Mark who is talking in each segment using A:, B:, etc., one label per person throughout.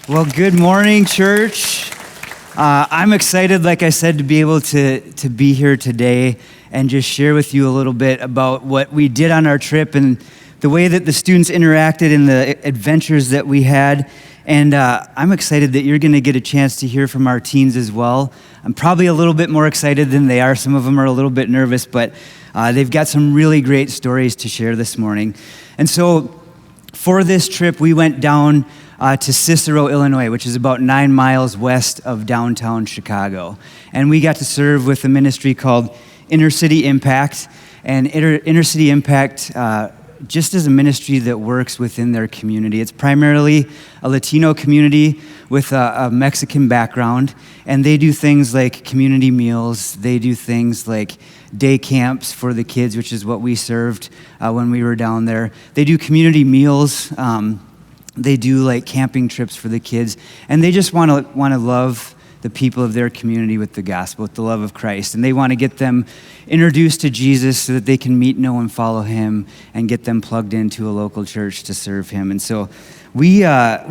A: Well, good morning, church. I'm excited, like I said, to be able to be here today and just share with you a little bit about what we did on our trip and the way that the students interacted and the adventures that we had. And I'm excited that you're going to get a chance to hear from our teens as well. I'm probably a little bit more excited than they are. Some of them are a little bit nervous, but they've got some really great stories to share this morning. And so for this trip, we went down to Cicero, Illinois, which is about 9 miles west of downtown Chicago. And we got to serve with a ministry called Inner City Impact. And Inner City Impact just is a ministry that works within their community. It's primarily a Latino community with a Mexican background. And they do things like community meals. They do things like day camps for the kids, which is what we served when we were down there. They do community meals. They do like camping trips for the kids, and they just want to love the people of their community with the gospel, with the love of Christ, and they want to get them introduced to Jesus so that they can meet, know, and follow Him, and get them plugged into a local church to serve Him. And so we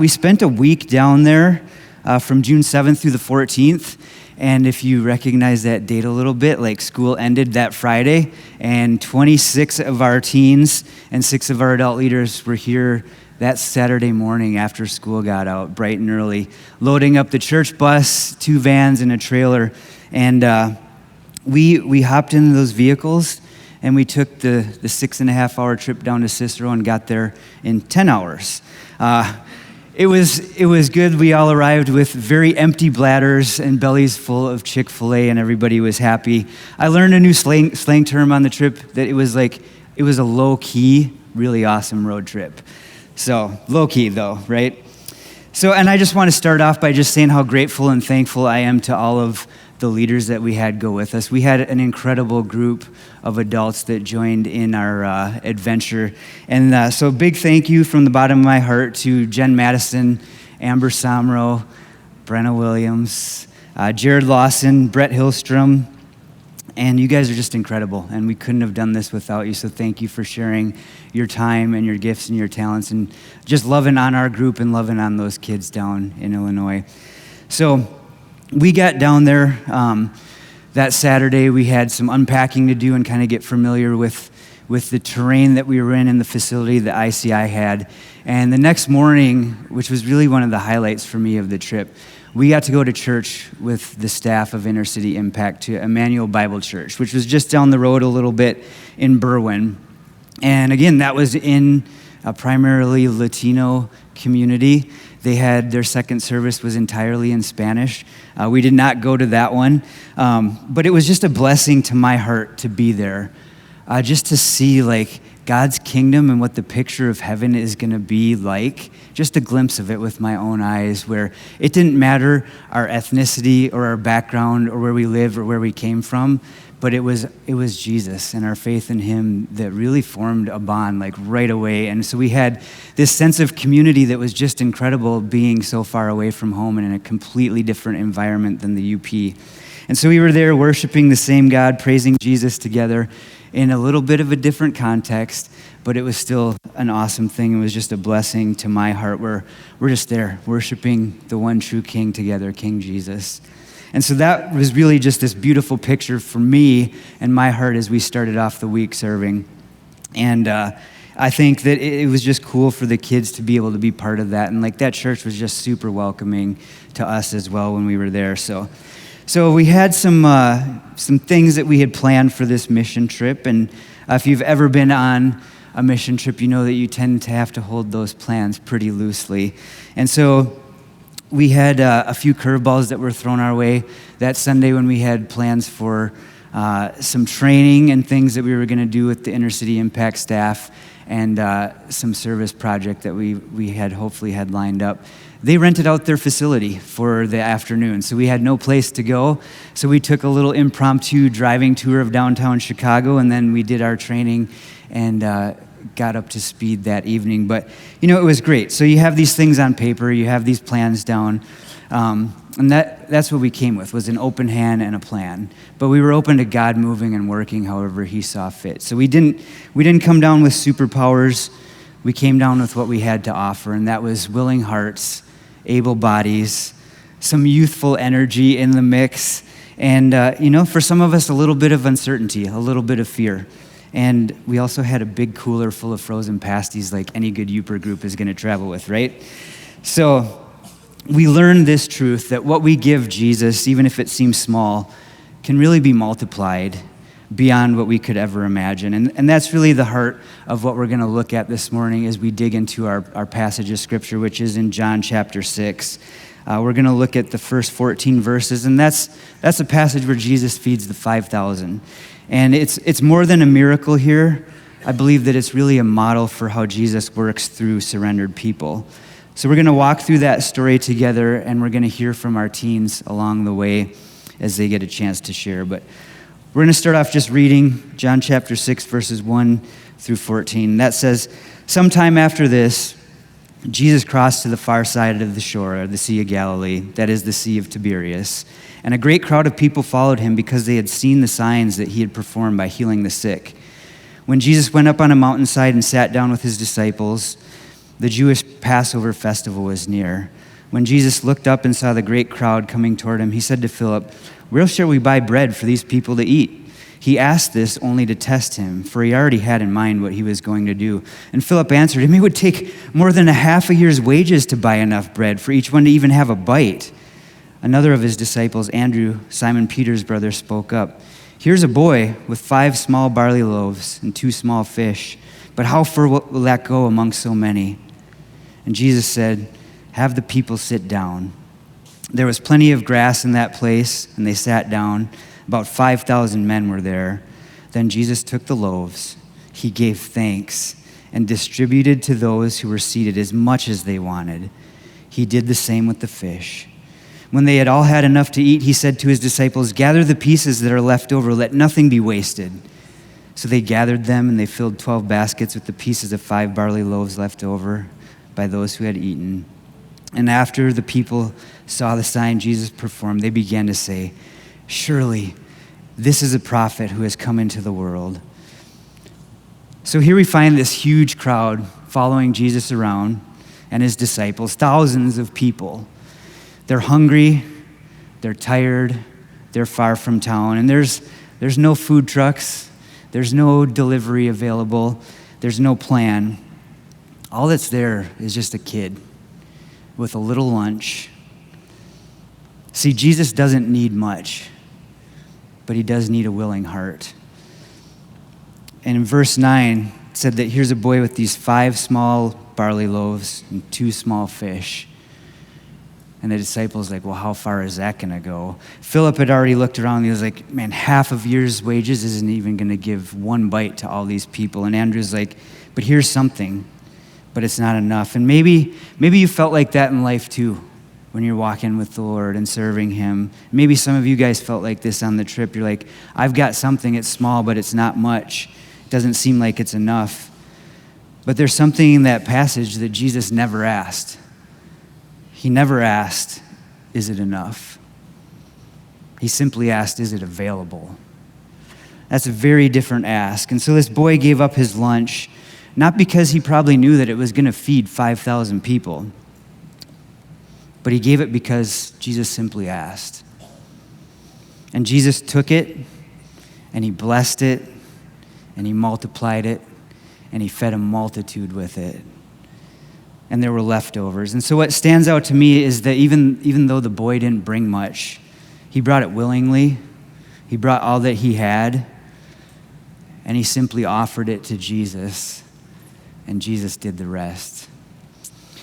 A: spent a week down there from June 7th through the 14th. And if you recognize that date a little bit, like school ended that Friday, and 26 of our teens and 6 of our adult leaders were here that Saturday morning after school got out, bright and early, loading up the church bus, 2 vans, and a trailer. And we hopped into those vehicles, and we took the 6.5-hour trip down to Cicero and got there in 10 hours. It was good. We all arrived with very empty bladders and bellies full of Chick-fil-A, and everybody was happy. I learned a new slang term on the trip, that it was a low-key, really awesome road trip. So, low-key though, right? So, and I just want to start off by just saying how grateful and thankful I am to all of the leaders that we had go with us. We had an incredible group of adults that joined in our adventure. And so big thank you from the bottom of my heart to Jen Madison, Amber Somro, Brenna Williams, Jared Lawson, Brett Hillstrom. And you guys are just incredible, and we couldn't have done this without you, so thank you for sharing your time and your gifts and your talents and just loving on our group and loving on those kids down in Illinois. So we got down there that Saturday. We had some unpacking to do and kind of get familiar with the terrain that we were in the facility that ICI had. And the next morning, which was really one of the highlights for me of the trip, we got to go to church with the staff of Inner City Impact to Emmanuel Bible Church, which was just down the road a little bit in Berwyn. And again, that was in a primarily Latino community. They had their second service was entirely in Spanish. We did not go to that one, but it was just a blessing to my heart to be there, just to see like God's kingdom and what the picture of heaven is going to be like, just a glimpse of it with my own eyes, where it didn't matter our ethnicity or our background or where we live or where we came from, but it was Jesus and our faith in Him that really formed a bond like right away. And so we had this sense of community that was just incredible, being so far away from home and in a completely different environment than the UP. And so we were there worshiping the same God, praising Jesus together in a little bit of a different context, but it was still an awesome thing. It was just a blessing to my heart where we're just there worshiping the one true King together, King Jesus. And so that was really just this beautiful picture for me and my heart as we started off the week serving. And I think that it was just cool for the kids to be able to be part of that. And like that church was just super welcoming to us as well when we were there. So we had some things that we had planned for this mission trip, and if you've ever been on a mission trip, you know that you tend to have to hold those plans pretty loosely. And so we had a few curveballs that were thrown our way that Sunday when we had plans for some training and things that we were going to do with the Inner City Impact staff and some service project that we had hopefully had lined up. They rented out their facility for the afternoon, so we had no place to go. So we took a little impromptu driving tour of downtown Chicago, and then we did our training and got up to speed that evening. But, you know, it was great. So you have these things on paper, you have these plans down, and that's what we came with, was an open hand and a plan. But we were open to God moving and working however He saw fit. So we didn't come down with superpowers. We came down with what we had to offer, and that was willing hearts able bodies, some youthful energy in the mix, and, for some of us, a little bit of uncertainty, a little bit of fear. And we also had a big cooler full of frozen pasties like any good Youper group is going to travel with, right? So we learned this truth that what we give Jesus, even if it seems small, can really be multiplied beyond what we could ever imagine. And that's really the heart of what we're going to look at this morning as we dig into our passage of Scripture, which is in John chapter 6. We're going to look at the first 14 verses, and that's a passage where Jesus feeds the 5,000. And it's more than a miracle here. I believe that it's really a model for how Jesus works through surrendered people. So we're going to walk through that story together, and we're going to hear from our teens along the way as they get a chance to share. But we're going to start off just reading John chapter 6, verses 1 through 14. That says, "Sometime after this, Jesus crossed to the far side of the shore of the Sea of Galilee, that is the Sea of Tiberias. And a great crowd of people followed him because they had seen the signs that he had performed by healing the sick. When Jesus went up on a mountainside and sat down with his disciples, the Jewish Passover festival was near. When Jesus looked up and saw the great crowd coming toward him, he said to Philip, 'Where shall we buy bread for these people to eat?' He asked this only to test him, for he already had in mind what he was going to do. And Philip answered him, 'It would take more than a half a year's wages to buy enough bread for each one to even have a bite.' Another of his disciples, Andrew, Simon Peter's brother, spoke up. 'Here's a boy with 5 small barley loaves and 2 small fish. But how far will that go among so many?' And Jesus said, 'Have the people sit down.' There was plenty of grass in that place, and they sat down. About 5,000 men were there. Then Jesus took the loaves. He gave thanks and distributed to those who were seated as much as they wanted. He did the same with the fish. When they had all had enough to eat, he said to his disciples, 'Gather the pieces that are left over. Let nothing be wasted.' So they gathered them, and they filled 12 baskets with the pieces of 5 barley loaves left over by those who had eaten. And after the people saw the sign Jesus performed, they began to say, 'Surely this is a prophet who has come into the world.'" So here we find this huge crowd following Jesus around and his disciples, thousands of people. They're hungry, they're tired, they're far from town, and there's no food trucks, there's no delivery available, there's no plan. All that's there is just a kid with a little lunch. See, Jesus doesn't need much, but he does need a willing heart. And in verse 9, it said that here's a boy with these 5 small barley loaves and 2 small fish. And the disciples like, well, how far is that going to go? Philip had already looked around. He was like, man, half of year's wages isn't even going to give one bite to all these people. And Andrew's like, but here's something, but it's not enough. And maybe you felt like that in life too, when you're walking with the Lord and serving him. Maybe some of you guys felt like this on the trip. You're like, I've got something, it's small, but it's not much. It doesn't seem like it's enough. But there's something in that passage that Jesus never asked. He never asked, is it enough? He simply asked, is it available? That's a very different ask. And so this boy gave up his lunch, not because he probably knew that it was going to feed 5,000 people, but he gave it because Jesus simply asked. And Jesus took it, and he blessed it, and he multiplied it, and he fed a multitude with it. And there were leftovers. And so what stands out to me is that even though the boy didn't bring much, he brought it willingly. He brought all that he had, and he simply offered it to Jesus, and Jesus did the rest.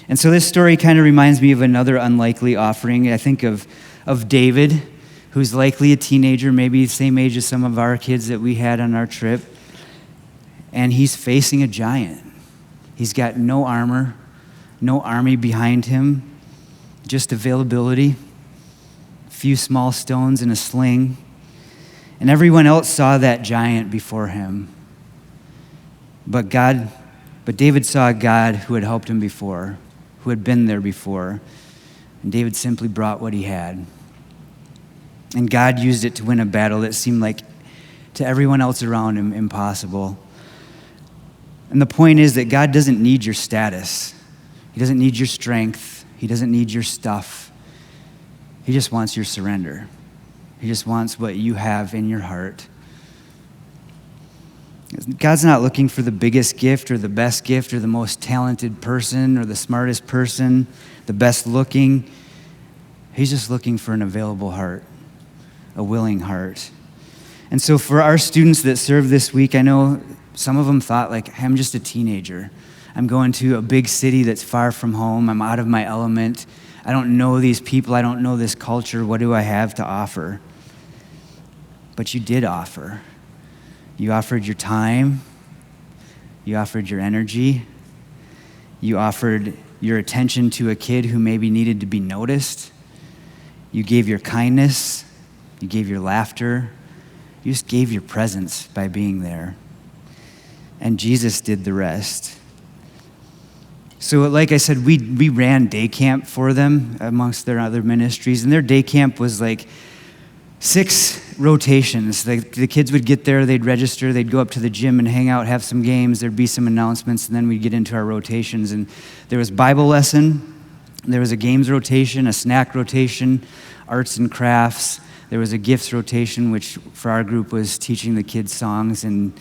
A: And so this story kind of reminds me of another unlikely offering. I think of David, who's likely a teenager, maybe the same age as some of our kids that we had on our trip, and he's facing a giant. He's got no armor, no army behind him, just availability, a few small stones and a sling. And everyone else saw that giant before him. But David saw a God who had helped him before, who had been there before. And David simply brought what he had. And God used it to win a battle that seemed like to everyone else around him impossible. And the point is that God doesn't need your status. He doesn't need your strength. He He doesn't need your stuff. He just wants your surrender. He just wants what you have in your heart. God's not looking for the biggest gift or the best gift or the most talented person or the smartest person, the best looking. He's just looking for an available heart, a willing heart. And so for our students that serve this week, I know some of them thought, like, hey, I'm just a teenager. I'm going to a big city that's far from home. I'm out of my element. I don't know these people. I don't know this culture. What do I have to offer? But you did offer. You offered your time. You offered your energy. You offered your attention to a kid who maybe needed to be noticed. You gave your kindness. You gave your laughter. You just gave your presence by being there. And Jesus did the rest. So like I said, we ran day camp for them amongst their other ministries. And their day camp was like 6 rotations. The kids would get there, they'd register, they'd go up to the gym and hang out, have some games, there'd be some announcements, and then we'd get into our rotations. And there was Bible lesson, there was a games rotation, a snack rotation, arts and crafts. There was a gifts rotation, which for our group was teaching the kids songs and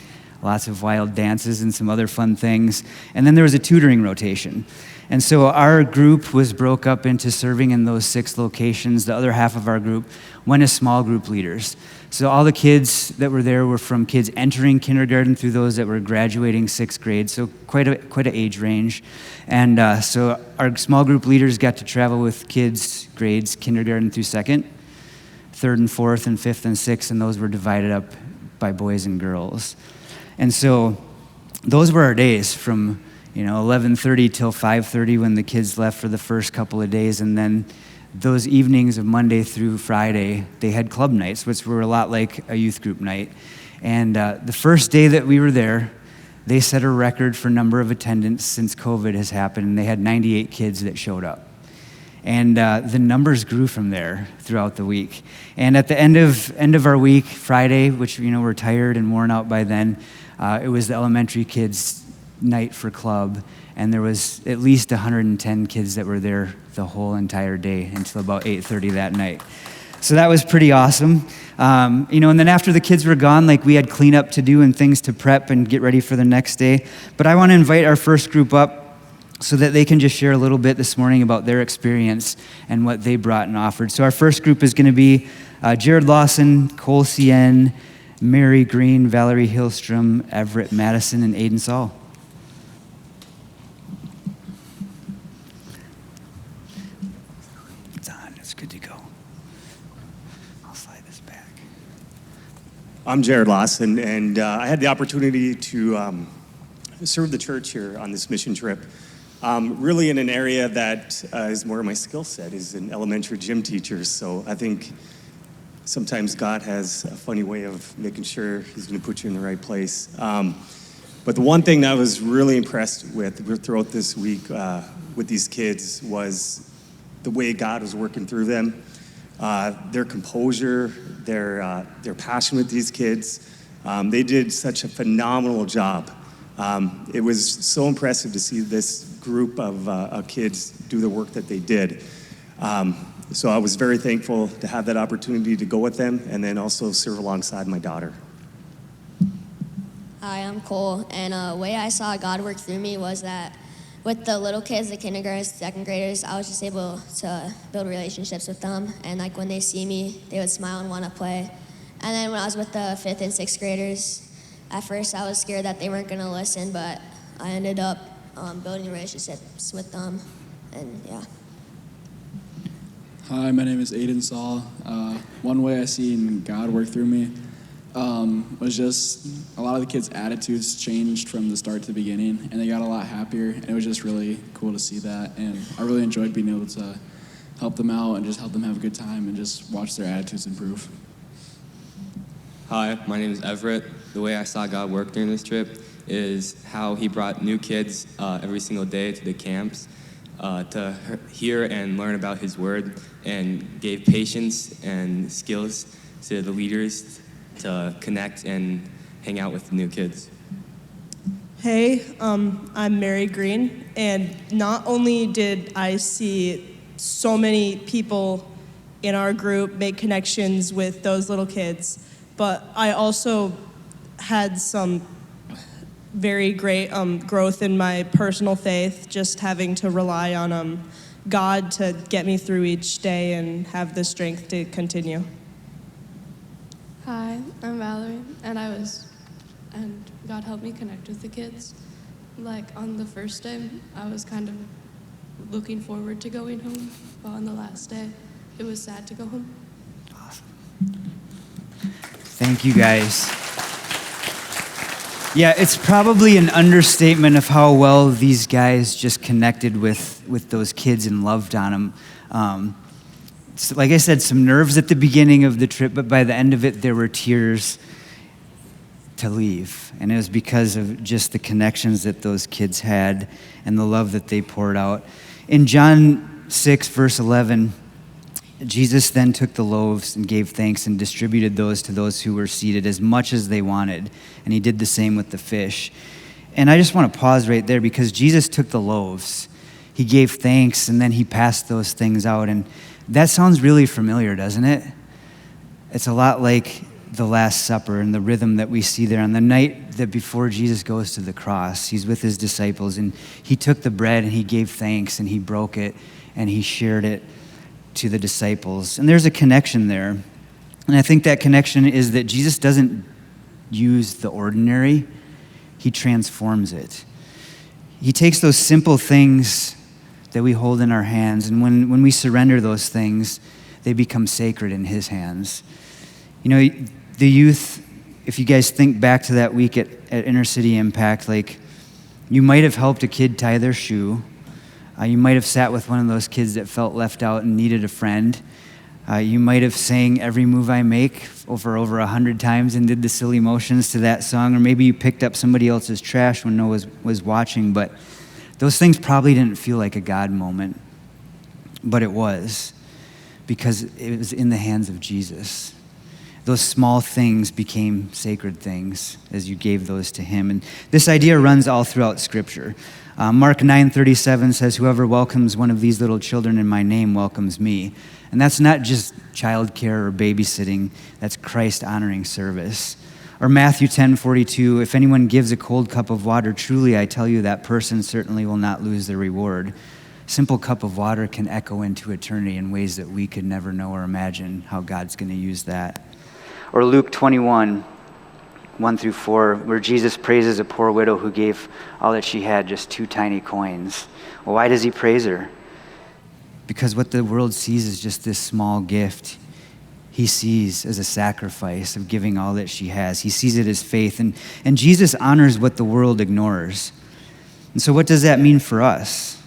A: lots of wild dances and some other fun things. And then there was a tutoring rotation. And so our group was broke up into serving in those 6 locations. The other half of our group went as small group leaders. So all the kids that were there were from kids entering kindergarten through those that were graduating 6th grade, so quite an age range. And so our small group leaders got to travel with kids grades kindergarten through 2nd, 3rd and 4th and 5th and 6th, and those were divided up by boys and girls. And so those were our days from 11:30 till 5:30 when the kids left for the first couple of days. And then those evenings of Monday through Friday, they had club nights, which were a lot like a youth group night. And the first day that we were there, they set a record for number of attendance since COVID has happened. And they had 98 kids that showed up. And the numbers grew from there throughout the week. And at the end of our week, Friday, which we're tired and worn out by then, it was the elementary kids' night for club, and there was at least 110 kids that were there the whole entire day until about 8:30 that night. So that was pretty awesome. And then after the kids were gone, we had cleanup to do and things to prep and get ready for the next day. But I want to invite our first group up so that they can just share a little bit this morning about their experience and what they brought and offered. So our first group is going to be Jared Lawson, Cole Cien, Mary Green, Valerie Hillstrom, Everett Madison, and Aiden Saul. It's on. It's good to go. I'll slide this back.
B: I'm Jared Lawson, and I had the opportunity to serve the church here on this mission trip. Really in an area that is more of my skill set, is an elementary gym teacher. So I think sometimes God has a funny way of making sure he's going to put you in the right place. But the one thing that I was really impressed with throughout this week with these kids was the way God was working through them, their composure, their passion with these kids. They did such a phenomenal job. It was so impressive to see this group of kids do the work that they did. So I was very thankful to have that opportunity to go with them and then also serve alongside my daughter.
C: Hi, I'm Cole, and the way I saw God work through me was that with the little kids, the kindergartners, 2nd graders, I was just able to build relationships with them, and when they see me, they would smile and want to play. And then when I was with the 5th and 6th graders, at first I was scared that they weren't going to listen, but I ended up building relationships with them, and yeah.
D: Hi, my name is Aiden Saul. One way I seen God work through me was just a lot of the kids' attitudes changed from the start to the beginning, and they got a lot happier, and it was just really cool to see that. And I really enjoyed being able to help them out and just help them have a good time and just watch their attitudes improve.
E: Hi, my name is Everett. The way I saw God work during this trip is how he brought new kids every single day to the camps to hear and learn about his word, and gave patience and skills to the leaders to connect and hang out with the new kids.
F: Hey, I'm Mary Green, and not only did I see so many people in our group make connections with those little kids. But I also had some very great growth in my personal faith, just having to rely on God to get me through each day and have the strength to continue.
G: Hi, I'm Valerie, and God helped me connect with the kids. Like on the first day, I was kind of looking forward to going home, but on the last day, it was sad to go home.
A: Awesome. Thank you, guys. Yeah, it's probably an understatement of how well these guys just connected with those kids and loved on them. So like I said, some nerves at the beginning of the trip, but by the end of it, there were tears to leave. And it was because of just the connections that those kids had and the love that they poured out. In John 6, verse 11, Jesus then took the loaves and gave thanks and distributed those to those who were seated as much as they wanted. And he did the same with the fish. And I just want to pause right there because Jesus took the loaves. He gave thanks and then he passed those things out. And that sounds really familiar, doesn't it? It's a lot like the Last Supper and the rhythm that we see there on the night that before Jesus goes to the cross. He's with his disciples and he took the bread and he gave thanks and he broke it and he shared it to the disciples. And there's a connection there. And I think that connection is that Jesus doesn't use the ordinary, he transforms it. He takes those simple things that we hold in our hands, and when we surrender those things, they become sacred in his hands. You know, the youth, if you guys think back to that week at Inner City Impact, like, you might have helped a kid tie their shoe. You might have sat with one of those kids that felt left out and needed a friend. You might have sang Every Move I Make over 100 times and did the silly motions to that song, or maybe you picked up somebody else's trash when no one was watching, but those things probably didn't feel like a God moment, but it was, because it was in the hands of Jesus. Those small things became sacred things as you gave those to him. And this idea runs all throughout Scripture. Mark 9:37 says, "Whoever welcomes one of these little children in my name welcomes me." And that's not just childcare or babysitting, that's Christ-honoring service. Or Matthew 10:42, "If anyone gives a cold cup of water, truly I tell you that person certainly will not lose their reward." Simple cup of water can echo into eternity in ways that we could never know or imagine how God's going to use that. Or Luke 21, 1-4, where Jesus praises a poor widow who gave all that she had, just 2 tiny coins. Well, why does he praise her? Because what the world sees is just this small gift. He sees as a sacrifice of giving all that she has. He sees it as faith. And Jesus honors what the world ignores. And so what does that mean for us?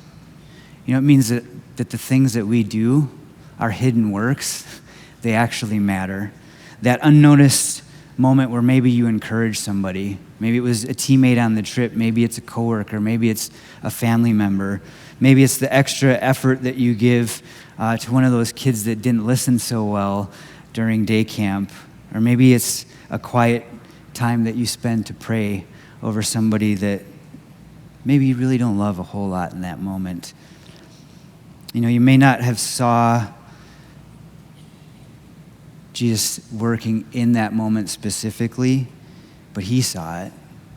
A: You know, it means that the things that we do, our hidden works, they actually matter. That unnoticed moment where maybe you encourage somebody. Maybe it was a teammate on the trip. Maybe it's a coworker. Maybe it's a family member. Maybe it's the extra effort that you give to one of those kids that didn't listen so well during day camp. Or maybe it's a quiet time that you spend to pray over somebody that maybe you really don't love a whole lot in that moment. You know, you may not have saw Jesus working in that moment specifically, but he saw it,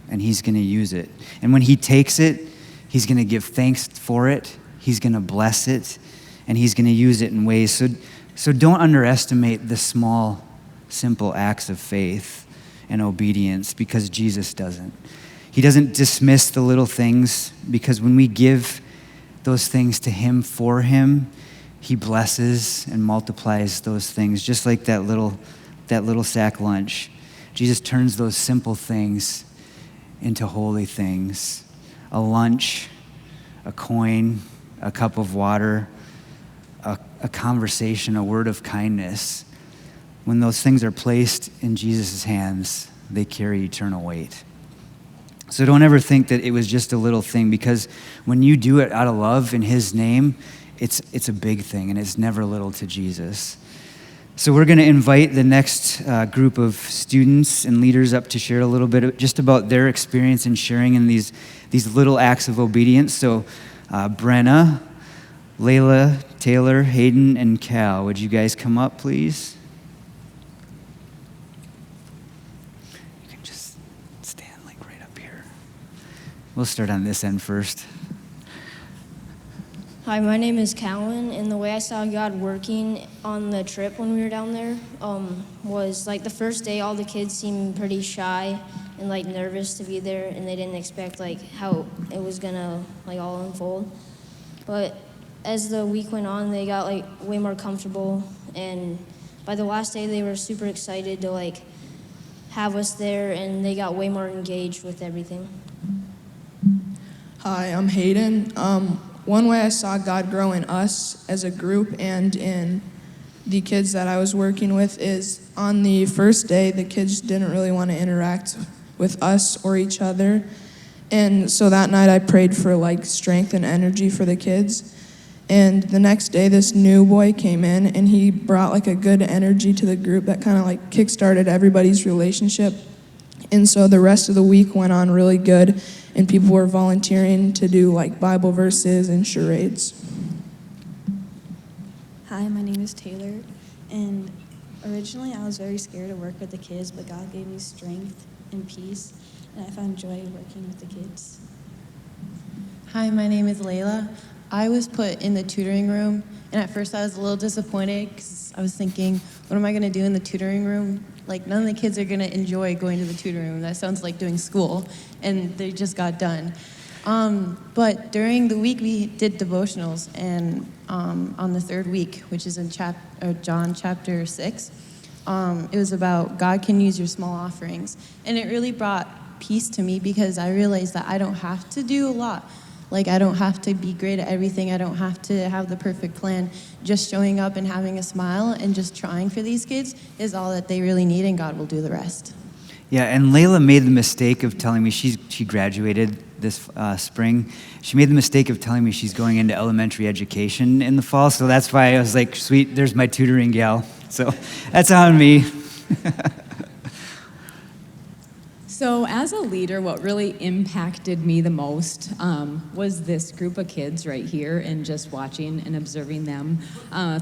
A: and he's going to use it. And when he takes it, he's going to give thanks for it, he's going to bless it, and he's going to use it in ways. So don't underestimate the small, simple acts of faith and obedience, because Jesus doesn't. He doesn't dismiss the little things, because when we give those things to him for him, he blesses and multiplies those things, just like that little sack lunch. Jesus turns those simple things into holy things. A lunch, a coin, a cup of water, a conversation, a word of kindness. When those things are placed in Jesus' hands, they carry eternal weight. So don't ever think that it was just a little thing, because when you do it out of love in his name, it's a big thing, and it's never little to Jesus. So we're going to invite the next group of students and leaders up to share a little bit just about their experience in sharing in these little acts of obedience. So Brenna, Layla, Taylor, Hayden, and Cal. Would you guys come up, please? You can just stand like right up here. We'll start on this end first.
H: Hi, my name is Callan, and the way I saw God working on the trip when we were down there was like the first day all the kids seemed pretty shy and like nervous to be there, and they didn't expect like how it was gonna like all unfold. But as the week went on, they got like way more comfortable, and by the last day they were super excited to like have us there, and they got way more engaged with everything.
I: Hi, I'm Hayden. One way I saw God grow in us as a group and in the kids that I was working with is on the first day, the kids didn't really want to interact with us or each other. And so that night I prayed for like strength and energy for the kids. And the next day, this new boy came in and he brought like a good energy to the group that kind of like kickstarted everybody's relationship. And so the rest of the week went on really good, and people were volunteering to do like Bible verses and charades.
J: Hi, my name is Taylor, and originally I was very scared to work with the kids, but God gave me strength and peace, and I found joy working with the kids.
K: Hi, my name is Layla. I was put in the tutoring room, and at first I was a little disappointed because I was thinking, what am I going to do in the tutoring room? Like, none of the kids are going to enjoy going to the tutoring room. That sounds like doing school, and they just got done. But during the week, we did devotionals, and on the third week, which is in John chapter 6, it was about God can use your small offerings. And it really brought peace to me because I realized that I don't have to do a lot. Like, I don't have to be great at everything. I don't have to have the perfect plan. Just showing up and having a smile and just trying for these kids is all that they really need, and God will do the rest.
A: Yeah, and Layla made the mistake of telling me she graduated this spring. She made the mistake of telling me she's going into elementary education in the fall, so that's why I was like, sweet, there's my tutoring gal. So that's on me.
L: So as a leader, what really impacted me the most was this group of kids right here, and just watching and observing them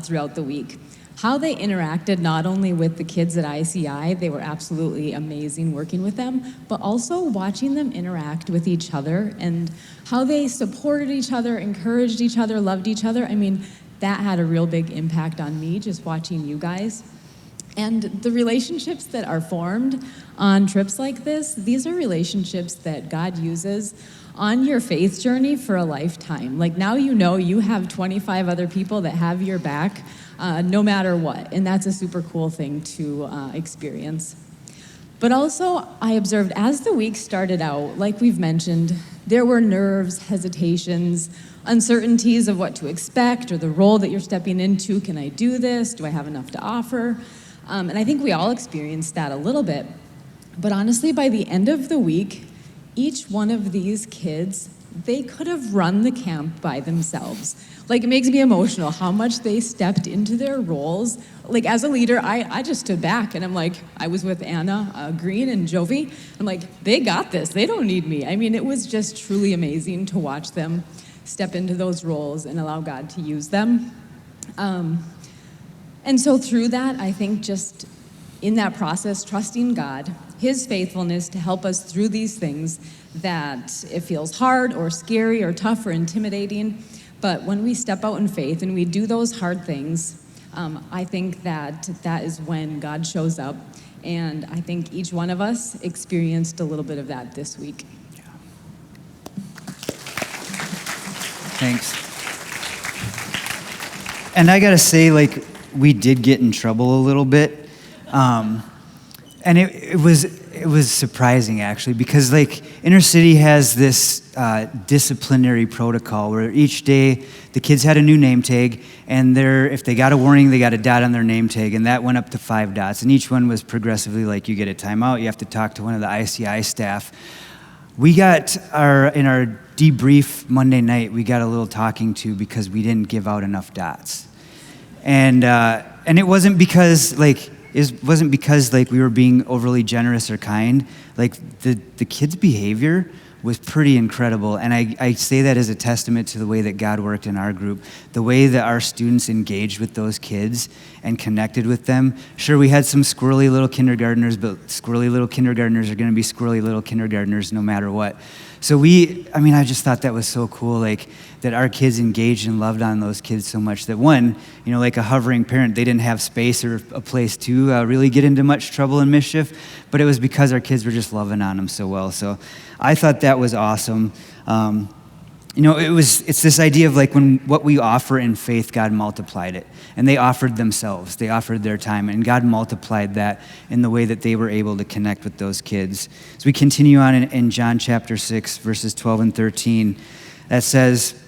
L: throughout the week. How they interacted not only with the kids at ICI, they were absolutely amazing working with them, but also watching them interact with each other and how they supported each other, encouraged each other, loved each other. I mean, that had a real big impact on me, just watching you guys. And the relationships that are formed on trips like this, these are relationships that God uses on your faith journey for a lifetime. Like, now you know you have 25 other people that have your back no matter what, and that's a super cool thing to experience. But also, I observed as the week started out, like we've mentioned, there were nerves, hesitations, uncertainties of what to expect or the role that you're stepping into. Can I do this? Do I have enough to offer? And I think we all experienced that a little bit. But honestly, by the end of the week, each one of these kids, they could have run the camp by themselves. Like, it makes me emotional how much they stepped into their roles. Like, as a leader, I just stood back, and I'm like, I was with Anna Green and Jovi. I'm like, they got this. They don't need me. I mean, it was just truly amazing to watch them step into those roles and allow God to use them. And so through that, I think just in that process, trusting God, His faithfulness to help us through these things that it feels hard or scary or tough or intimidating. But when we step out in faith and we do those hard things, I think that is when God shows up. And I think each one of us experienced a little bit of that this week.
A: Yeah. Thanks. And I gotta say, like, we did get in trouble a little bit. And it was surprising, actually, because like Inner City has this disciplinary protocol where each day the kids had a new name tag, and if they got a warning, they got a dot on their name tag, and that went up to 5 dots. And each one was progressively like, you get a timeout, you have to talk to one of the ICI staff. We got in our debrief Monday night, we got a little talking to because we didn't give out enough dots. And it wasn't because we were being overly generous or kind. Like, the kids' behavior was pretty incredible. And I say that as a testament to the way that God worked in our group, the way that our students engaged with those kids and connected with them. Sure, we had some squirrely little kindergartners, but squirrely little kindergartners are going to be squirrely little kindergartners no matter what. So I just thought that was so cool, like that our kids engaged and loved on those kids so much that one, like a hovering parent, they didn't have space or a place to really get into much trouble and mischief, but it was because our kids were just loving on them so well. So I thought that was awesome. It's this idea of like when what we offer in faith, God multiplied it. And they offered themselves, they offered their time, and God multiplied that in the way that they were able to connect with those kids. So we continue on in John chapter 6, verses 12 and 13, that says,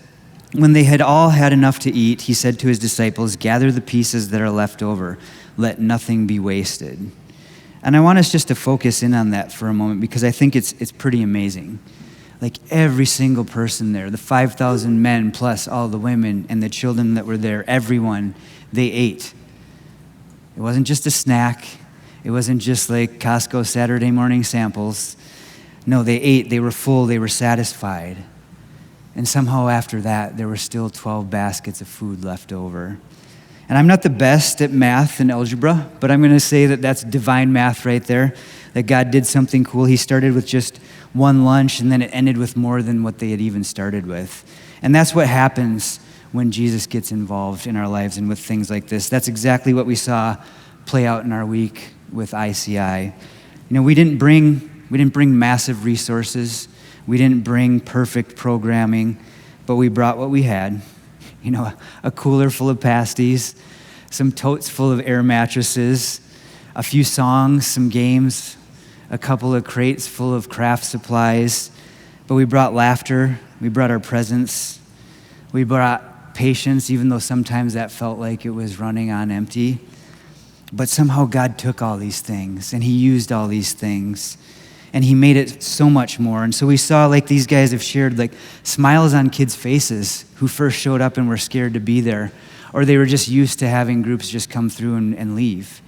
A: when they had all had enough to eat, he said to his disciples, gather the pieces that are left over, let nothing be wasted. And I want us just to focus in on that for a moment because I think it's pretty amazing. Like every single person there, the 5,000 men plus all the women and the children that were there, everyone, they ate. It wasn't just a snack. It wasn't just like Costco Saturday morning samples. No, they ate, they were full, they were satisfied. And somehow after that, there were still 12 baskets of food left over. And I'm not the best at math and algebra, but I'm going to say that that's divine math right there, that God did something cool. He started with just one lunch, and then it ended with more than what they had even started with. And that's what happens when Jesus gets involved in our lives and with things like this. That's exactly what we saw play out in our week with ICI. We didn't bring massive resources. We didn't bring perfect programming, but we brought what we had. A cooler full of pasties, some totes full of air mattresses, a few songs, some games, a couple of crates full of craft supplies. But we brought laughter, we brought our presence, we brought patience, even though sometimes that felt like it was running on empty. But somehow God took all these things and he used all these things and he made it so much more. And so we saw, like these guys have shared, like smiles on kids' faces who first showed up and were scared to be there, or they were just used to having groups just come through and leave.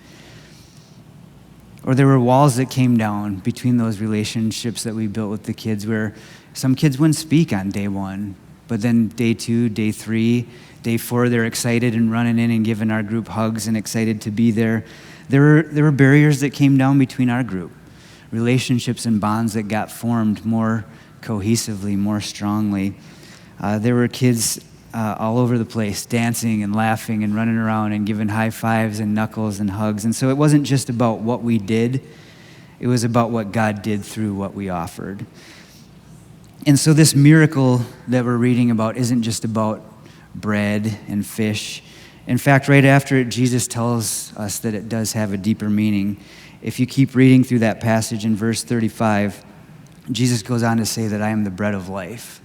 A: Or there were walls that came down between those relationships that we built with the kids where some kids wouldn't speak on day one, but then day 2, day 3, day 4, they're excited and running in and giving our group hugs and excited to be there. There were barriers that came down between our group, relationships and bonds that got formed more cohesively, more strongly. There were kids all over the place, dancing and laughing and running around and giving high fives and knuckles and hugs. And so it wasn't just about what we did, it was about what God did through what we offered. And so this miracle that we're reading about isn't just about bread and fish. In fact, right after it, Jesus tells us that it does have a deeper meaning. If you keep reading through that passage in verse 35, Jesus goes on to say that I am the bread of life.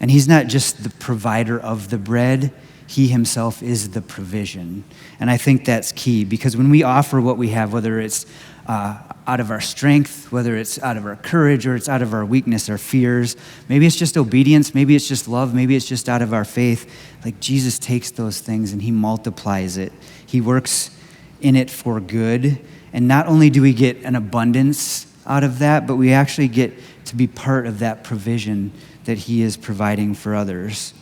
A: And he's not just the provider of the bread, he himself is the provision. And I think that's key because when we offer what we have, whether it's out of our strength, whether it's out of our courage, or it's out of our weakness, our fears, maybe it's just obedience, maybe it's just love, maybe it's just out of our faith, like Jesus takes those things and he multiplies it. He works in it for good. And not only do we get an abundance out of that, but we actually get to be part of that provision that he is providing for others.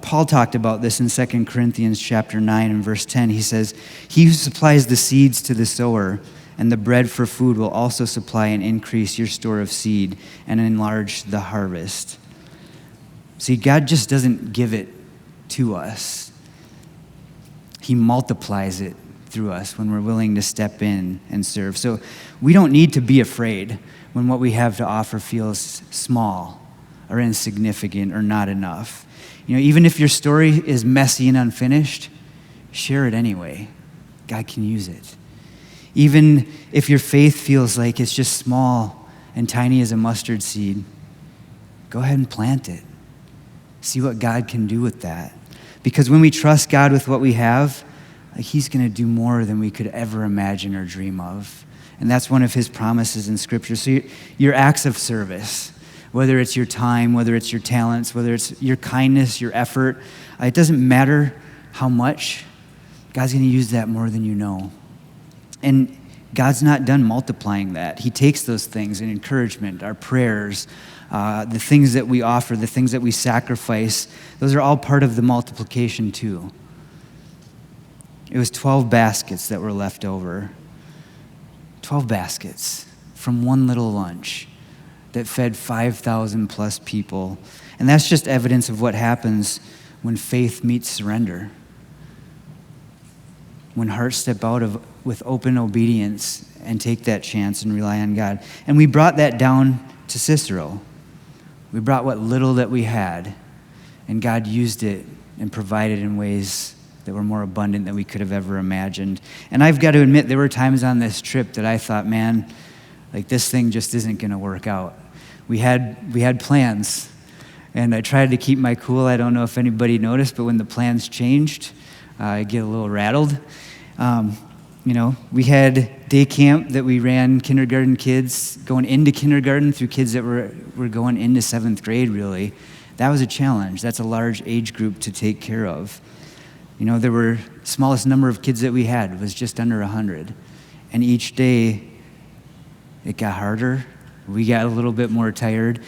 A: Paul talked about this in 2 Corinthians chapter 9 and verse 10. He says, he who supplies the seeds to the sower and the bread for food will also supply and increase your store of seed and enlarge the harvest. See, God just doesn't give it to us. He multiplies it through us when we're willing to step in and serve. So we don't need to be afraid when what we have to offer feels small or insignificant or not enough. Even if your story is messy and unfinished, share it anyway. God can use it. Even if your faith feels like it's just small and tiny as a mustard seed, go ahead and plant it. See what God can do with that. Because when we trust God with what we have, he's going to do more than we could ever imagine or dream of. And that's one of his promises in Scripture. So your acts of service, whether it's your time, whether it's your talents, whether it's your kindness, your effort, it doesn't matter how much, God's going to use that more than you know. And God's not done multiplying that. He takes those things and encouragement, our prayers, the things that we offer, the things that we sacrifice, those are all part of the multiplication too. It was 12 baskets that were left over. 12 baskets from one little lunch that fed 5,000 plus people. And that's just evidence of what happens when faith meets surrender. When hearts step out with open obedience and take that chance and rely on God. And we brought that down to Cicero. We brought what little that we had, and God used it and provided in ways that were more abundant than we could have ever imagined. And I've got to admit, there were times on this trip that I thought, man, like this thing just isn't going to work out. We had plans, and I tried to keep my cool. I don't know if anybody noticed, but when the plans changed, I get a little rattled. We had day camp that we ran kindergarten kids going into kindergarten through kids that were going into 7th grade, really. That was a challenge. That's a large age group to take care of. There were smallest number of kids that we had was just under 100. And each day, it got harder. We got a little bit more tired,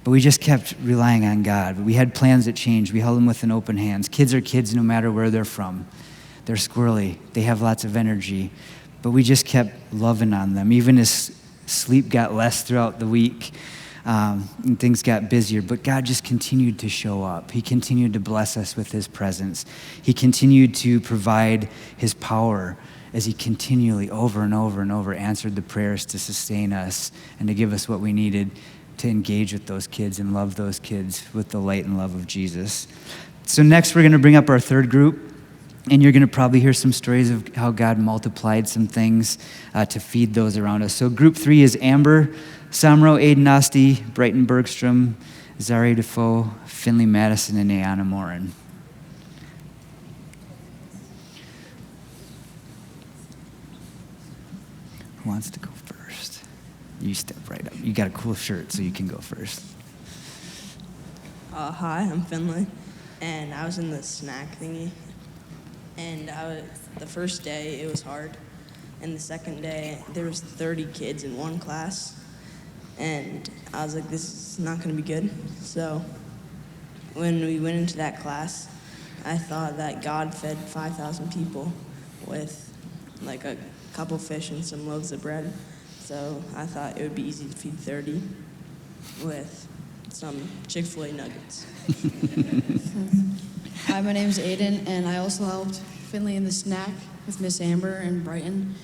A: but we just kept relying on God. We had plans that changed. We held them with an open hands. Kids are kids no matter where they're from. They're squirrely. They have lots of energy. But we just kept loving on them, even as sleep got less throughout the week. And things got busier, but God just continued to show up. He continued to bless us with his presence. He continued to provide his power as he continually, over and over and over, answered the prayers to sustain us and to give us what we needed to engage with those kids and love those kids with the light and love of Jesus. So next we're going to bring up our third group, and you're going to probably hear some stories of how God multiplied some things to feed those around us. So group 3 is Amber, Samro, Aiden Osti, Brighton Bergstrom, Zari Defoe, Finley Madison, and Ayana Morin. Who wants to go first? You step right up. You got a cool shirt, so you can go first.
M: Hi, I'm Finley, and I was in the snack thingy. And the first day, it was hard. And the second day, there was 30 kids in one class. And I was like, this is not going to be good. So when we went into that class, I thought that God fed 5,000 people with like a couple fish and some loaves of bread. So I thought it would be easy to feed 30 with some Chick-fil-A nuggets.
N: Hi, my name's Aiden, and I also helped Finley in the snack with Miss Amber and Brighton.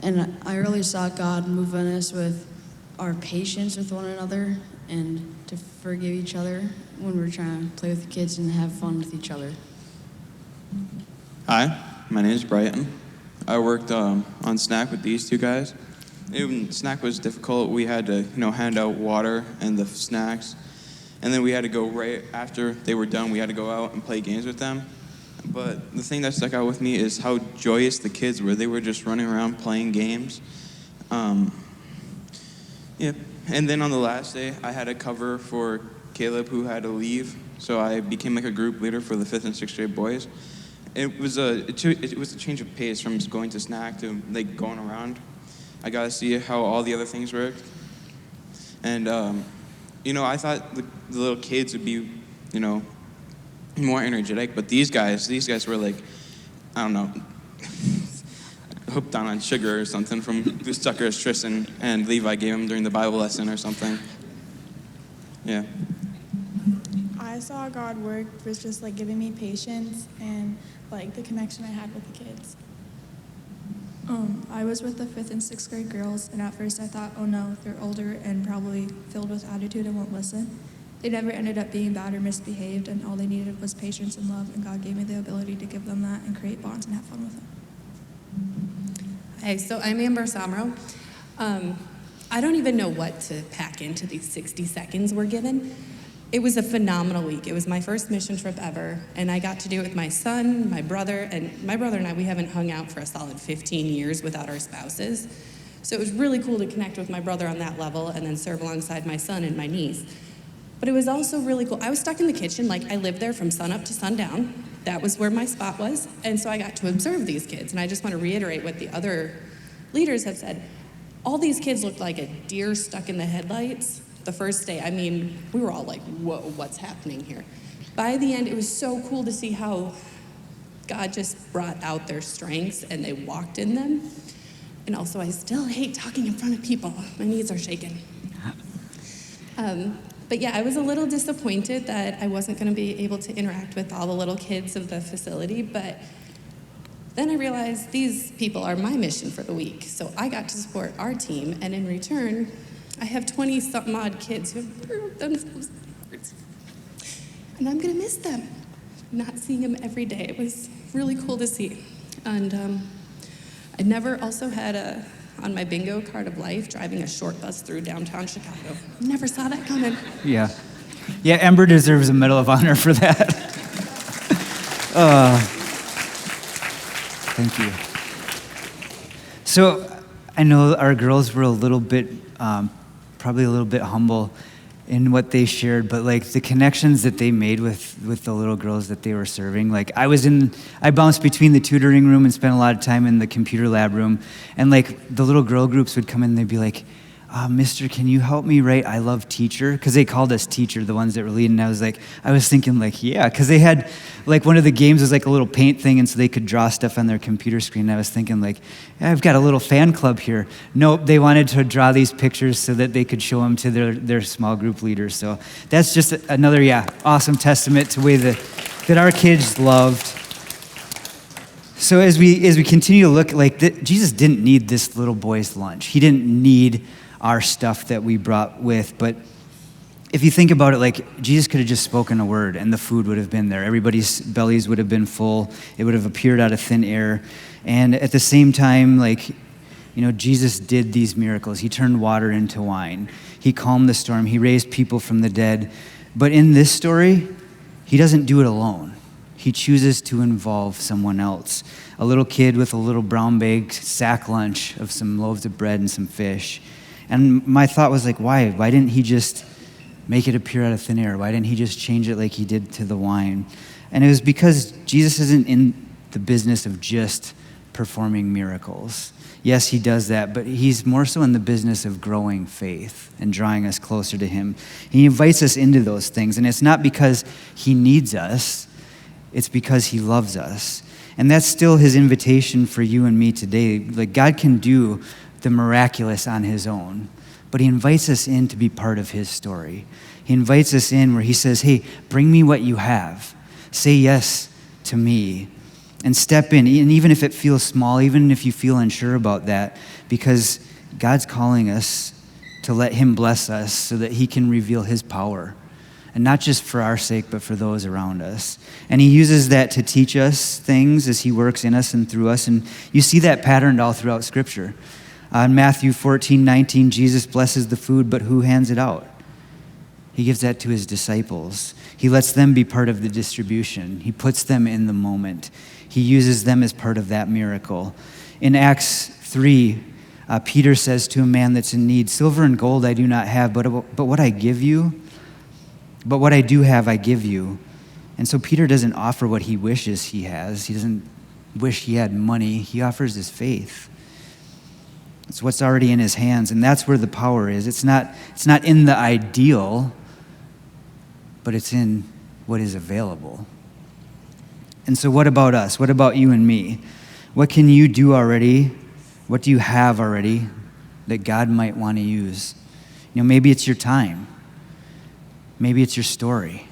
N: And I really saw God move on us with our patience with one another and to forgive each other when we're trying to play with the kids and have fun with each other.
O: Hi, my name is Brighton. I worked on snack with these two guys. Even snack was difficult. We had to, hand out water and the snacks. And then we had to go right after they were done, we had to go out and play games with them. But the thing that stuck out with me is how joyous the kids were. They were just running around playing games. Yeah. And then on the last day, I had a cover for Caleb who had to leave. So I became like a group leader for the 5th and 6th grade boys. It was a change of pace from going to snack to like going around. I got to see how all the other things worked. And, I thought the little kids would be, more energetic, but these guys were like, I don't know, hooked on sugar or something from the suckers Tristan and Levi gave him during the Bible lesson or something. Yeah.
P: I saw God work was just like giving me patience and like the connection I had with the kids. I was with the 5th and 6th grade girls, and at first I thought, oh no, they're older and probably filled with attitude and won't listen. They never ended up being bad or misbehaved, and all they needed was patience and love, and God gave me the ability to give them that and create bonds and have fun with them.
Q: Hey, so I'm Amber Samro. I don't even know what to pack into these 60 seconds we're given. It was a phenomenal week. It was my first mission trip ever, and I got to do it with my son, my brother, and my brother and I, we haven't hung out for a solid 15 years without our spouses. So it was really cool to connect with my brother on that level and then serve alongside my son and my niece. But it was also really cool. I was stuck in the kitchen, like I lived there from sunup to sundown. That was where my spot was, and so I got to observe these kids, and I just want to reiterate what the other leaders have said, all these kids looked like a deer stuck in the headlights the first day. I mean, we were all like, whoa, what's happening here? By the end, it was so cool to see how God just brought out their strengths and they walked in them. And also, I still hate talking in front of people. My knees are shaking. But yeah, I was a little disappointed that I wasn't going to be able to interact with all the little kids of the facility, but then I realized these people are my mission for the week. So I got to support our team, and in return, I have 20-something odd kids who have proved themselves backwards. And I'm going to miss them, not seeing them every day. It was really cool to see. And I never also had on my bingo card of life, driving a short bus through downtown Chicago. Never saw that coming.
A: Yeah. Yeah, Ember deserves a Medal of Honor for that. Thank you. So I know our girls were a little bit, probably a little bit humble in what they shared, but like the connections that they made with the little girls that they were serving. Like I bounced between the tutoring room and spent a lot of time in the computer lab room. And like the little girl groups would come in and they'd be like, Mister, can you help me write I love teacher? Because they called us teacher, the ones that were leading. And I was thinking like, yeah, because they had like one of the games was like a little paint thing, and so they could draw stuff on their computer screen. And I was thinking like, yeah, I've got a little fan club here. Nope, they wanted to draw these pictures so that they could show them to their small group leaders. So that's just another, awesome testament to the way that our kids loved. So as we continue to look, Jesus didn't need this little boy's lunch. He didn't need our stuff that we brought with. But if you think about it, like Jesus could have just spoken a word and the food would have been there. Everybody's bellies would have been full. It would have appeared out of thin air. And at the same time, Jesus did these miracles. He turned water into wine. He calmed the storm. He raised people from the dead. But in this story, he doesn't do it alone. He chooses to involve someone else. A little kid with a little brown bag sack lunch of some loaves of bread and some fish. And my thought was like, why? Why didn't he just make it appear out of thin air? Why didn't he just change it like he did to the wine? And it was because Jesus isn't in the business of just performing miracles. Yes, he does that, but he's more so in the business of growing faith and drawing us closer to him. He invites us into those things, and it's not because he needs us, it's because he loves us. And that's still his invitation for you and me today. Like God can do the miraculous on his own, but he invites us in to be part of his story. He invites us in where he says, hey, bring me what you have. Say yes to me and step in. And even if it feels small, even if you feel unsure about that, because God's calling us to let him bless us so that he can reveal his power. And not just for our sake, but for those around us. And he uses that to teach us things as he works in us and through us. And you see that patterned all throughout Scripture. In Matthew 14:19, Jesus blesses the food, but who hands it out? He gives that to his disciples. He lets them be part of the distribution. He puts them in the moment. He uses them as part of that miracle. In Acts 3, Peter says to a man that's in need, silver and gold I do not have, but what I give you, but what I do have I give you. And so Peter doesn't offer what he wishes he has. He doesn't wish he had money. He offers his faith. It's what's already in his hands, and that's where the power is. It's not in the ideal, but it's in what is available. And so what about us? What about you and me? What can you do already? What do you have already that God might want to use? Maybe it's your time. Maybe it's your story.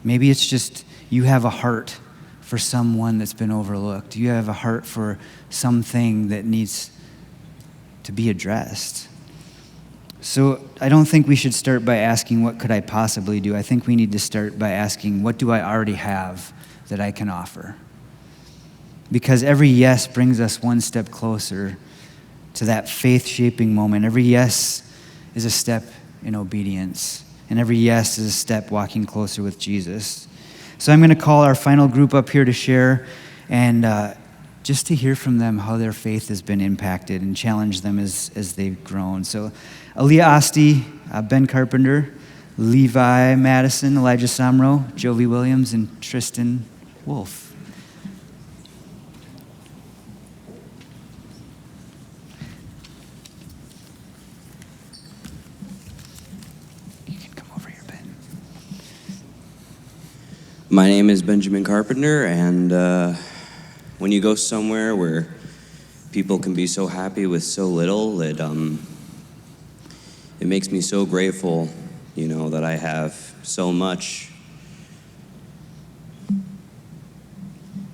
A: Maybe it's just you have a heart for someone that's been overlooked. You have a heart for something that needs to be addressed. So I don't think we should start by asking, what could I possibly do? I think we need to start by asking, what do I already have that I can offer? Because every yes brings us one step closer to that faith-shaping moment. Every yes is a step in obedience. And every yes is a step walking closer with Jesus. So I'm going to call our final group up here to share and just to hear from them how their faith has been impacted and challenge them as they've grown. So Aaliyah Asti, Ben Carpenter, Levi Madison, Elijah Samro, Jovi Williams, and Tristan Wolf.
R: My name is Benjamin Carpenter, and when you go somewhere where people can be so happy with so little, it makes me so grateful, that I have so much.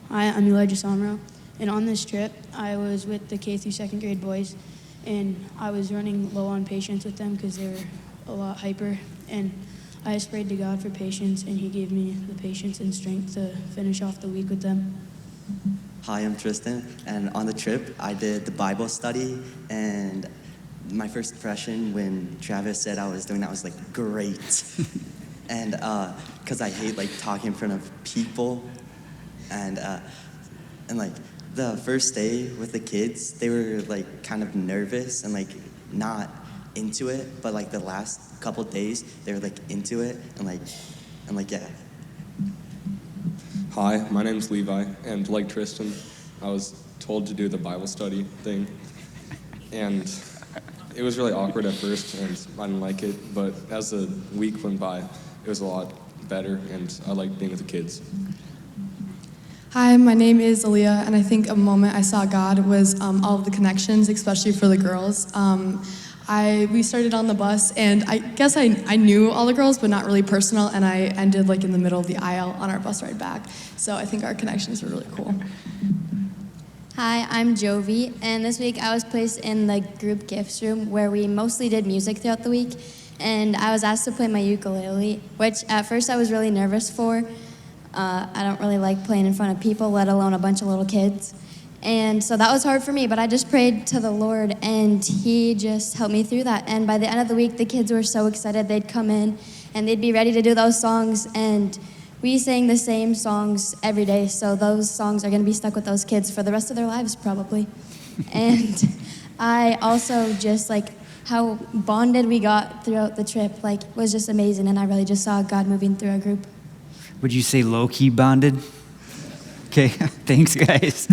S: Hi, I'm Elijah Somro, and on this trip, I was with the K through second grade boys, and I was running low on patience with them because they were a lot hyper, and I just prayed to God for patience, and He gave me the patience and strength to finish off the week with them.
T: Hi, I'm Tristan, and on the trip, I did the Bible study, and my first impression when Travis said I was doing that was like, great. And because I hate like talking in front of people, and like the first day with the kids, they were like kind of nervous and like not into it, but like the last couple days, they were like into it and like yeah.
U: Hi, my name's Levi, and like Tristan, I was told to do the Bible study thing, and it was really awkward at first, and I didn't like it, but as the week went by, it was a lot better, and I liked being with the kids.
V: Hi, my name is Aaliyah, and I think a moment I saw God was all of the connections, especially for the girls. We started on the bus, and I guess I knew all the girls, but not really personal, and I ended like in the middle of the aisle on our bus ride back. So I think our connections were really cool.
C: Hi, I'm Jovi, and this week I was placed in the group gifts room where we mostly did music throughout the week, and I was asked to play my ukulele, which at first I was really nervous for. I don't really like playing in front of people, let alone a bunch of little kids. And so that was hard for me, but I just prayed to the Lord, and He just helped me through that. And by the end of the week, the kids were so excited. They'd come in, and they'd be ready to do those songs, and we sang the same songs every day, so those songs are going to be stuck with those kids for the rest of their lives, probably. And I also just, like, how bonded we got throughout the trip, like, was just amazing, and I really just saw God moving through our group.
A: Would you say low-key bonded? Okay, thanks, guys.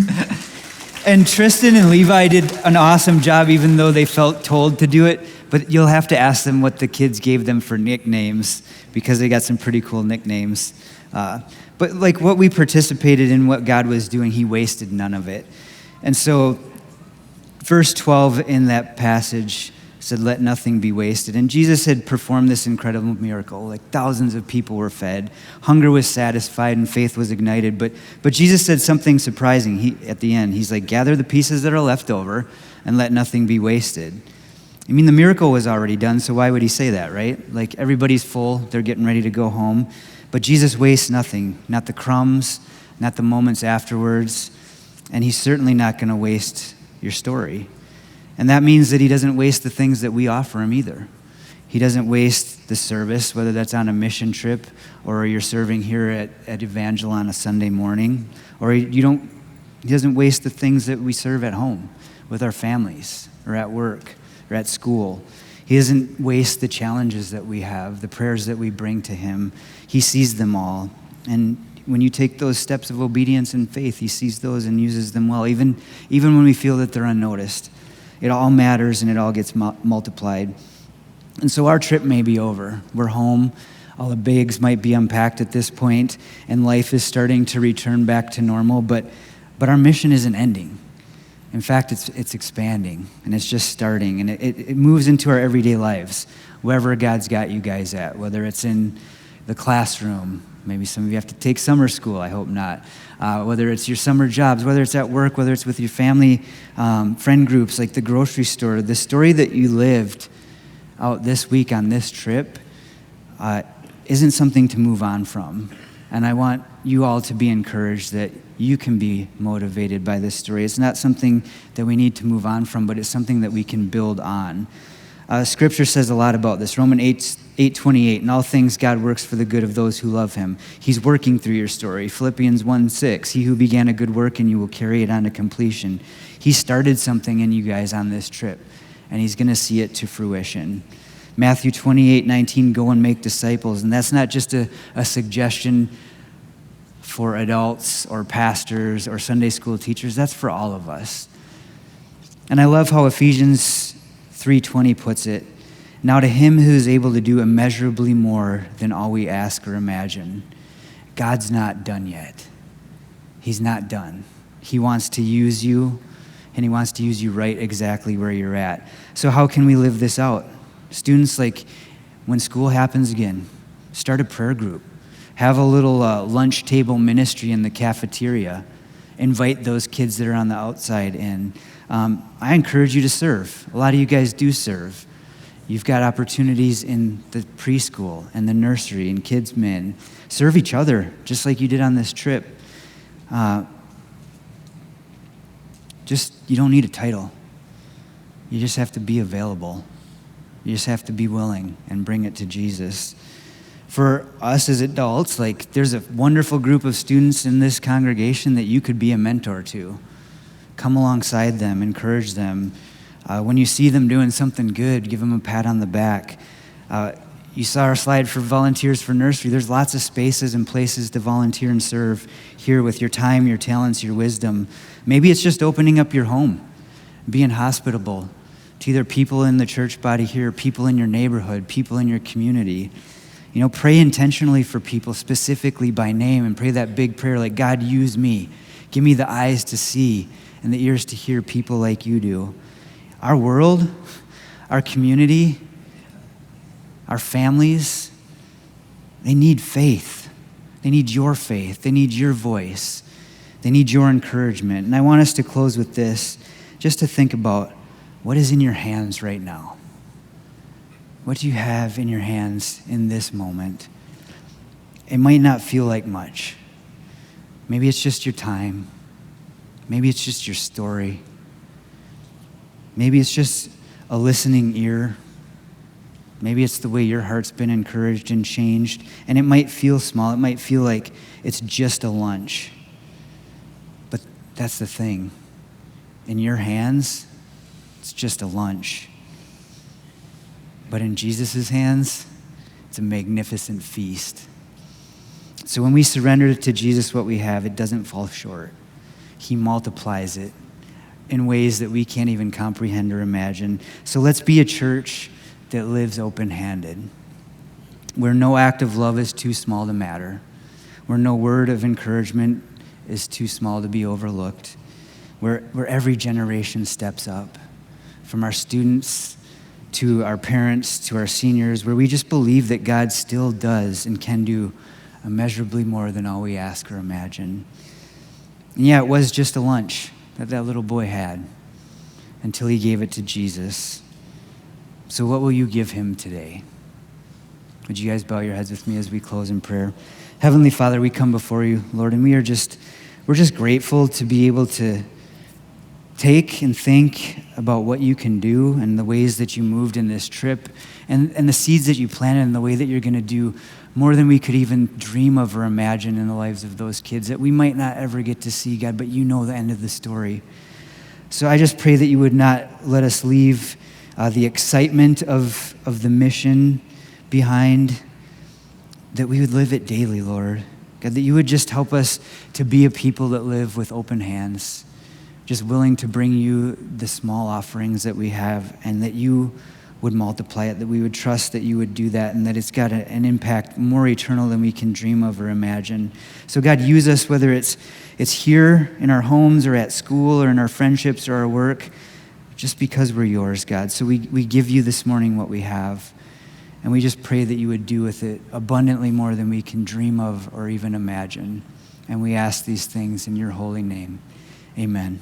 A: And Tristan and Levi did an awesome job, even though they felt told to do it. But you'll have to ask them what the kids gave them for nicknames, because they got some pretty cool nicknames. But like what we participated in, what God was doing, He wasted none of it. And so verse 12 in that passage said, let nothing be wasted. And Jesus had performed this incredible miracle. Like thousands of people were fed. Hunger was satisfied and faith was ignited. But Jesus said something surprising at the end. He's like, gather the pieces that are left over and let nothing be wasted. I mean, the miracle was already done, so why would He say that, right? Like everybody's full, they're getting ready to go home. But Jesus wastes nothing, not the crumbs, not the moments afterwards. And He's certainly not going to waste your story. And that means that He doesn't waste the things that we offer Him either. He doesn't waste the service, whether that's on a mission trip or you're serving here at Evangel on a Sunday morning, or He doesn't waste the things that we serve at home with our families or at work or at school. He doesn't waste the challenges that we have, the prayers that we bring to Him. He sees them all. And when you take those steps of obedience and faith, He sees those and uses them well, even when we feel that they're unnoticed. It all matters and it all gets multiplied. And so our trip may be over. We're home. All the bags might be unpacked at this point, and life is starting to return back to normal, but our mission isn't ending. In fact, it's expanding, and it's just starting, and it moves into our everyday lives, wherever God's got you guys at, whether it's in the classroom. Maybe some of you have to take summer school, I hope not. Whether it's your summer jobs, whether it's at work, whether it's with your family, friend groups, like the grocery store. The story that you lived out this week on this trip isn't something to move on from. And I want you all to be encouraged that you can be motivated by this story. It's not something that we need to move on from, but it's something that we can build on. Scripture says a lot about this. Romans 8:28, in all things God works for the good of those who love Him. He's working through your story. Philippians 1:6, He who began a good work in you will carry it on to completion. He started something in you guys on this trip, and He's going to see it to fruition. Matthew 28:19, go and make disciples. And that's not just a suggestion for adults or pastors or Sunday school teachers. That's for all of us. And I love how Ephesians 3:20 puts it. Now to Him who is able to do immeasurably more than all we ask or imagine. God's not done yet. He's not done. He wants to use you, and he wants to use you right exactly where you're at. So how can we live this out? Students, like, when school happens again, start a prayer group. Have a little lunch table ministry in the cafeteria. Invite those kids that are on the outside in. I encourage you to serve. A lot of you guys do serve. You've got opportunities in the preschool and the nursery and kids' min. Serve each other, just like you did on this trip. You don't need a title. You just have to be available. You just have to be willing and bring it to Jesus. For us as adults, like, there's a wonderful group of students in this congregation that you could be a mentor to. Come alongside them, encourage them. When you see them doing something good, give them a pat on the back. You saw our slide for volunteers for nursery. There's lots of spaces and places to volunteer and serve here with your time, your talents, your wisdom. Maybe it's just opening up your home, being hospitable to either people in the church body here, people in your neighborhood, people in your community. You know, pray intentionally for people, specifically by name, and pray that big prayer like, God, use me. Give me the eyes to see and the ears to hear people like you do. Our world, our community, our families, they need faith. They need your faith. They need your voice. They need your encouragement. And I want us to close with this, just to think about what is in your hands right now. What do you have in your hands in this moment? It might not feel like much. Maybe it's just your time. Maybe it's just your story. Maybe it's just a listening ear. Maybe it's the way your heart's been encouraged and changed. And it might feel small. It might feel like it's just a lunch. But that's the thing. In your hands, it's just a lunch. But in Jesus' hands, it's a magnificent feast. So when we surrender to Jesus what we have, it doesn't fall short. He multiplies it in ways that we can't even comprehend or imagine. So let's be a church that lives open-handed, where no act of love is too small to matter, where no word of encouragement is too small to be overlooked, where every generation steps up, from our students to our parents to our seniors, where we just believe that God still does and can do immeasurably more than all we ask or imagine. And yeah, it was just a lunch that little boy had until he gave it to Jesus. So what will you give him today? Would you guys bow your heads with me as we close in prayer? Heavenly Father, we come before you, Lord, and we're just grateful to be able to take and think about what you can do and the ways that you moved in this trip and the seeds that you planted and the way that you're going to do more than we could even dream of or imagine in the lives of those kids that we might not ever get to see, God, but you know the end of the story. So I just pray that you would not let us leave the excitement of the mission behind, that we would live it daily, Lord. God, that you would just help us to be a people that live with open hands, just willing to bring you the small offerings that we have, and that you would multiply it, that we would trust that you would do that, and that it's got an impact more eternal than we can dream of or imagine. So God, use us, whether it's here in our homes or at school or in our friendships or our work, just because we're yours, God. So we give you this morning what we have, and we just pray that you would do with it abundantly more than we can dream of or even imagine. And we ask these things in your holy name. Amen.